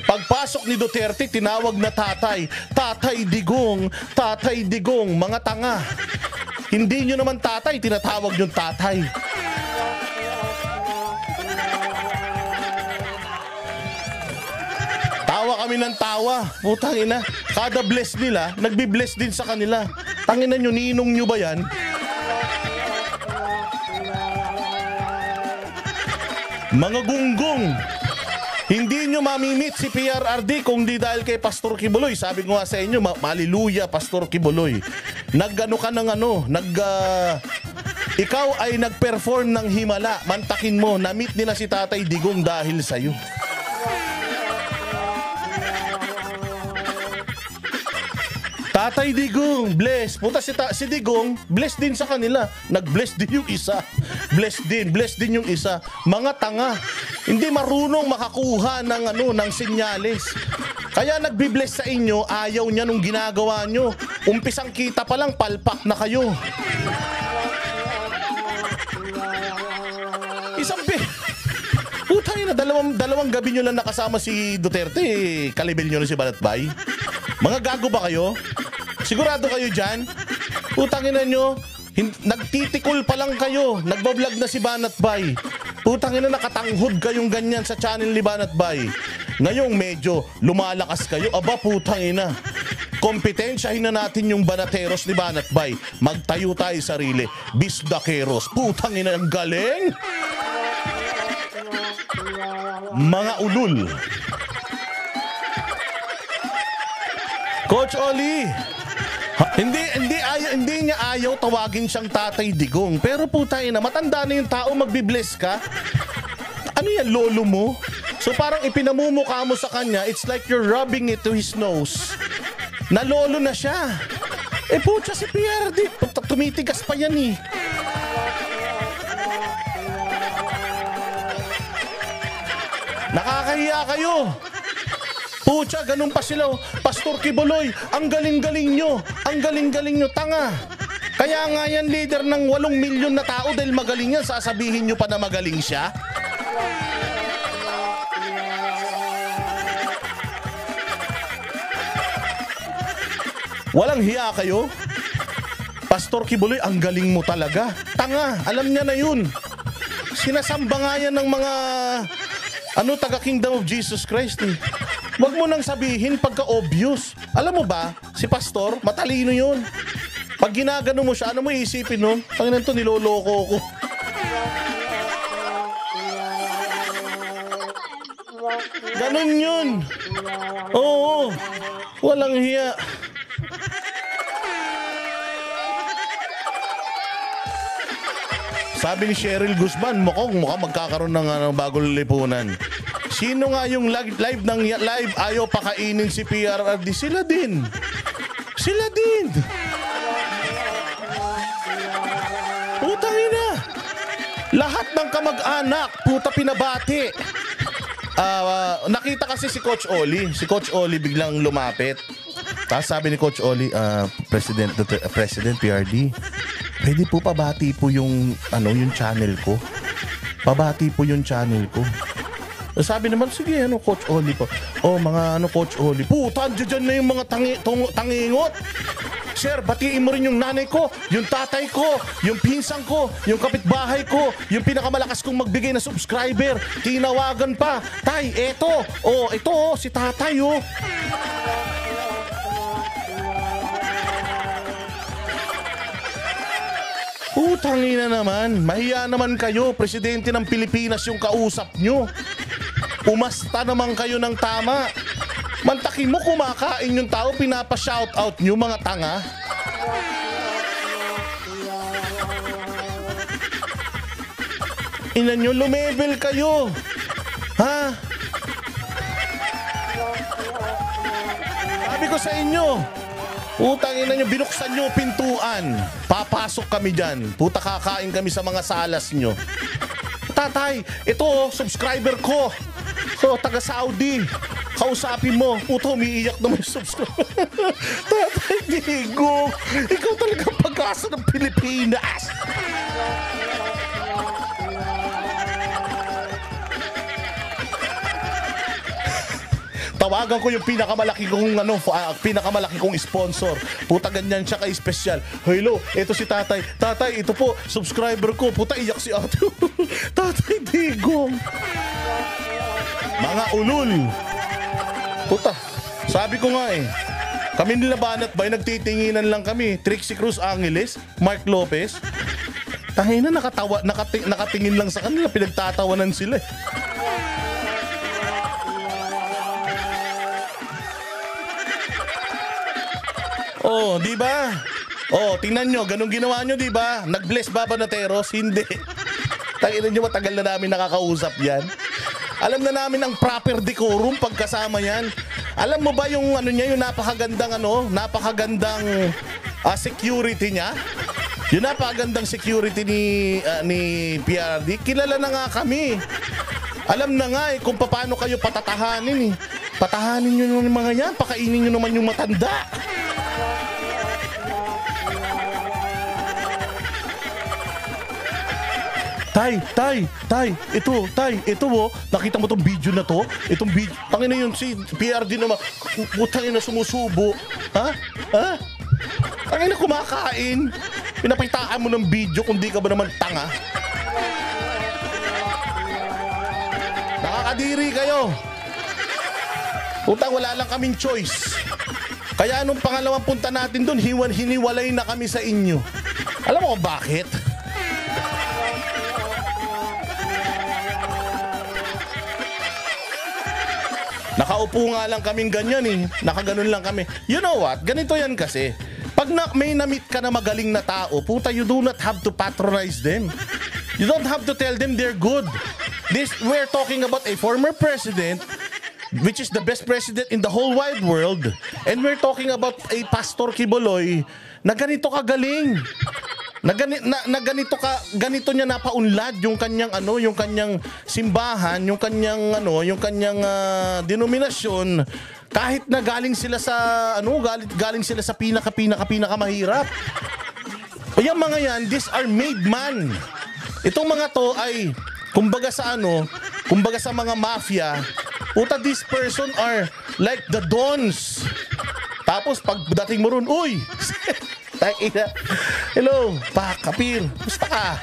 Pagpasok ni Duterte, tinawag na tatay. Tatay Digong, Tatay Digong, mga tanga. Hindi nyo naman tatay, tinatawag nyo tatay. Tawa kami ng tawa. Putang ina. Kada bless nila, nagbi-bless din sa kanila. Tanginan nyo, ninong nyo ba yan? Mga gunggong. Hindi nyo mamimit si PRRD kung di dahil kay Pastor Kibuloy. Sabi ko nga sa inyo, maliluya Pastor Kibuloy. Nag-ano ka ng ano, ikaw ay nag-perform ng himala. Mantakin mo, na-meet nila si Tatay Digong dahil sa'yo. Tatay Digong, bless. Puta si Digong, bless din sa kanila. Nag-bless din yung isa. Bless din yung isa. Mga tanga. Hindi marunong makakuha ng senyales. Kaya nagbi-bless sa inyo, ayaw niya nung ginagawa nyo. Umpisang kita pa lang, palpak na kayo. Putang ina, dalawang gabi nyo lang nakasama si Duterte, kalibel nyo na si Balatbay. Mga gago ba kayo? Sigurado kayo dyan? Putang ina nyo, nagtitikol pa lang kayo. Nagbablog na si Banatbay. Putang ina, nakatanghod kayong ganyan sa channel ni Banatbay. Ngayong medyo lumalakas kayo. Aba, putang ina. Kompetensyahin na natin yung banateros ni Banatbay. Magtayo tayo sarili. Bisdakeros. Putang ina, ang galing. Mga ulul. Coach Oli, hindi niya ayaw tawagin siyang Tatay Digong. Pero putay na, matanda na yung tao, magbibless ka. Ano yan, lolo mo? So parang ipinamumukha mo sa kanya, it's like you're rubbing it to his nose. Na lolo na siya. Putya si PRD, tumitigas pa yan eh. Nakakahiya kayo. Pucha, ganun pa sila. Pastor Kibuloy, ang galing-galing nyo. Ang galing-galing nyo, tanga. Kaya nga yan, leader ng 8 milyon na tao dahil magaling yan, sasabihin nyo pa na magaling siya? Walang hiya kayo? Pastor Kibuloy, ang galing mo talaga. Tanga, alam niya na yun. Sinasamba nga yan ng mga taga Kingdom of Jesus Christ eh. Wag mo nang sabihin pagka-obvious. Alam mo ba, si Pastor, matalino yun. Pag ginagano mo siya, ano mo iisipin nun? Tanginan to, niloloko ko. Ganun yun. Oo, walang hiya. Sabi ni Cheryl Guzman, mukhang magkakaroon ng bagong lipunan. Sino nga yung live ayaw pakainin si PRRD? Sila din. Putang ina. Lahat ng kamag-anak, puta pinabati. Nakita kasi si Coach Oli. Si Coach Oli biglang lumapit. Tapos sabi ni Coach Oli, President PRD, pwede po pabati po yung channel ko. Pabati po yung channel ko. Sabi naman, sige, Coach Oli po. Mga Coach Oli. Puta, dyan na yung mga tangingot. Sir, batiin mo rin yung nanay ko, yung tatay ko, yung pinsang ko, yung kapitbahay ko, yung pinakamalakas kong magbigay na subscriber. Tinawagan pa. Tay, ito, si tatay, Putangina naman, mahiya naman kayo, presidente ng Pilipinas yung kausap nyo. Umasta naman kayo ng tama. Mantakin mo kumakain yung tao, pinapa-shoutout nyo, mga tanga. Ina nyo, lumebel kayo. Ha? Sabi ko sa inyo, utang ina nyo, binuksan nyo pintuan. Papasok kami dyan. Puta, kakain kami sa mga salas nyo. Tatay, ito subscriber ko. So, taga Saudi. Kausapin mo. Puta, umiiyak naman yung subscriber. Tatay Digong, ikaw talaga pag-asa ng Pilipinas. tawagan ko yung pinakamalaki kong pinakamalaki kong sponsor. Puta, ganyan siya ka-espesyal. Hello, ito si tatay. Tatay, ito po, subscriber ko. Puta, iyak si ate. Tatay Digong. Mga ulol. Puta, sabi ko nga eh. Kami nila Banat Bay, nagtitinginan lang kami. Trixie Cruz Angeles, Mark Lopez. Tangina, nakatingin lang sa kanila, pinagtatawanan sila eh. Oh, di ba? Oh, tingnan nyo, ganun ginawa nyo, di ba? Nag-bless Baba Nateros? Hindi. Tangina nyo, matagal na namin nakakausap yan. Alam na namin ang proper decorum pagkasama yan. Alam mo ba yung niya, yung napakagandang security niya? Yung napakagandang security ni PRD, kilala na nga kami. Alam na nga eh kung paano kayo patatahanin eh. Patahanin nyo yung mga yan, pakainin nyo naman yung matanda. Ito nakita mo tong video na to? Itong video, tangina yun si PRD naman, putang ina sumusubo. Ha? Tangina kumakain. Pinapitaan mo ng video kung di ka ba naman tanga. Nakakadiri kayo. Putang wala lang kaming choice. Kaya nung pangalawang punta natin doon, hiniwalay na kami sa inyo. Alam mo kung bakit? Nakaupo nga lang kaming ganyan eh. Nakaganon lang kami. You know what? Ganito yan kasi. Pag may na-meet ka na magaling na tao, puta, you do not have to patronize them. You don't have to tell them they're good. We're talking about a former president, which is the best president in the whole wide world. And we're talking about a Pastor Quiboloy na ganito kagaling. Ganito niya napaunlad yung kanyang yung kanyang simbahan, yung kanyang denominasyon, kahit na galing sila sa galing sila sa pinaka mahirap. Yung mga yan, these are made man. Itong mga to ay kumbaga sa mga mafia. Puta, this person are like the dons. Tapos pagdating mo ron, uy! Hello, Pak, Kapir, gusto ka?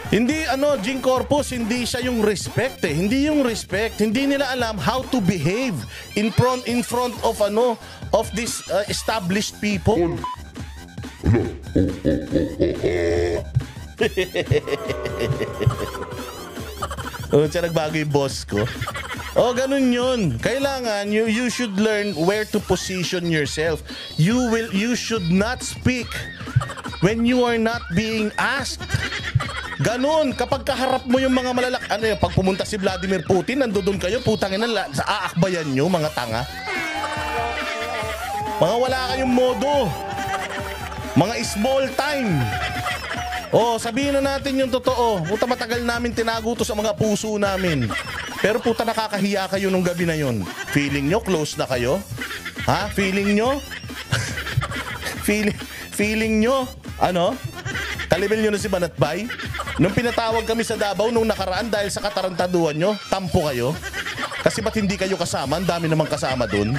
Hindi Jing Corpus, hindi siya yung respect eh. Hindi yung respect. Hindi nila alam how to behave in front of this established people. Siya nagbago yung boss ko. Ganun yun. Kailangan you should learn where to position yourself. You should not speak when you are not being asked. Ganun, kapag kaharap mo yung mga malalak, pag pumunta si Vladimir Putin, nandoon kayo, putang ina, sa aakbayan nyo, mga tanga. Mga wala kayong modo. Mga small time. Sabihin na natin yung totoo. Puta, matagal namin tinago to sa mga puso namin. Pero puta, nakakahiya kayo nung gabi na yun. Feeling nyo, close na kayo? Ha? Feeling nyo? Feeling nyo? Kalibel nyo na si Banat Bay? Nung pinatawag kami sa Davao nung nakaraan dahil sa katarantaduhan nyo, tampo kayo? Kasi ba't hindi kayo kasama? Ang dami namang kasama dun.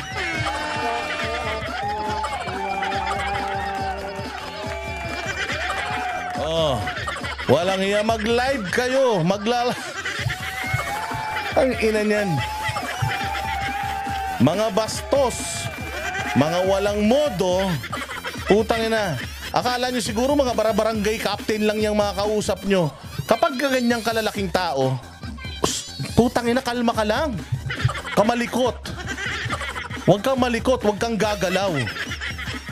Walang iya, mag-live kayo. Ang ina niyan. Mga bastos. Mga walang modo. Putang ina. Akala nyo siguro mga barangay captain lang yung mga kausap nyo. Kapag ganyang kalalaking tao, putang ina, kalma ka lang. Kamalikot. Huwag kang malikot, huwag kang gagalaw.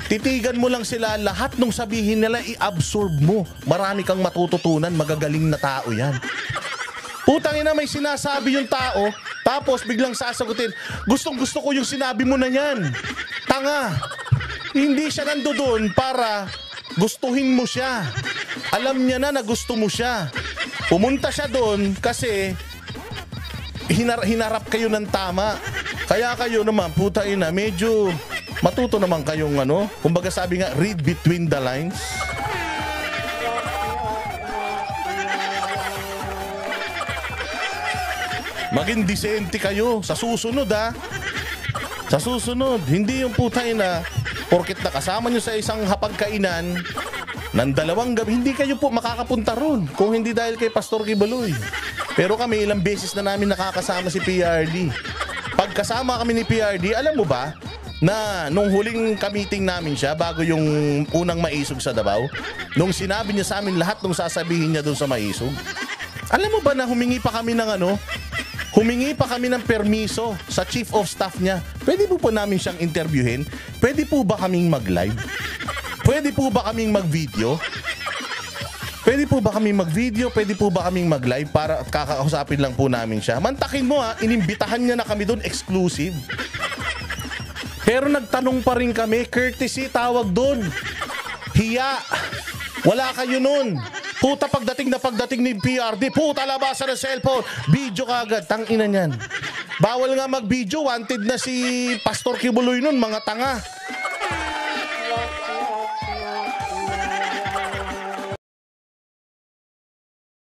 Titigan mo lang sila, lahat nung sabihin nila, i-absorb mo. Marami kang matututunan, magagaling na tao yan. Putang ina, may sinasabi yung tao, tapos biglang sasagutin, gustong-gusto ko yung sinabi mo na yan. Tanga. Hindi siya nandoon para gustuhin mo siya. Alam niya na gusto mo siya. Pumunta siya doon kasi hinarap kayo ng tama. Kaya kayo naman, puta ina, medyo matuto naman kayong kumbaga sabi nga, read between the lines. Maging disente kayo sa susunod, ha? Sa susunod, hindi yung putay na porket nakasama nyo sa isang hapagkainan ng 2 gabi, hindi kayo po makakapunta ron kung hindi dahil kay Pastor Kibuloy. Pero kami, ilang beses na namin nakakasama si PRD. Pagkasama kami ni PRD, alam mo ba, na nung huling kamiting namin siya bago yung unang maisog sa Davao, nung sinabi niya sa amin lahat nung sasabihin niya doon sa maisog, alam mo ba na humingi pa kami ng permiso sa chief of staff niya. Pwede po namin siyang interviewin? Pwede po ba kaming mag-live? Pwede po ba kaming mag-video? Pwede po ba kaming mag-video? Pwede po ba kaming mag-live para kakausapin lang po namin siya? Mantakin mo ha, inimbitahan niya na kami doon exclusive. Pero nagtanong pa rin kami, courtesy tawag doon. Hiya. Wala kayo nun. Puta pagdating ni PRD, puta labasan ng cellphone, video kagad, tangina niyan. Bawal nga mag-video, wanted na si Pastor Kibuloy nun, mga tanga.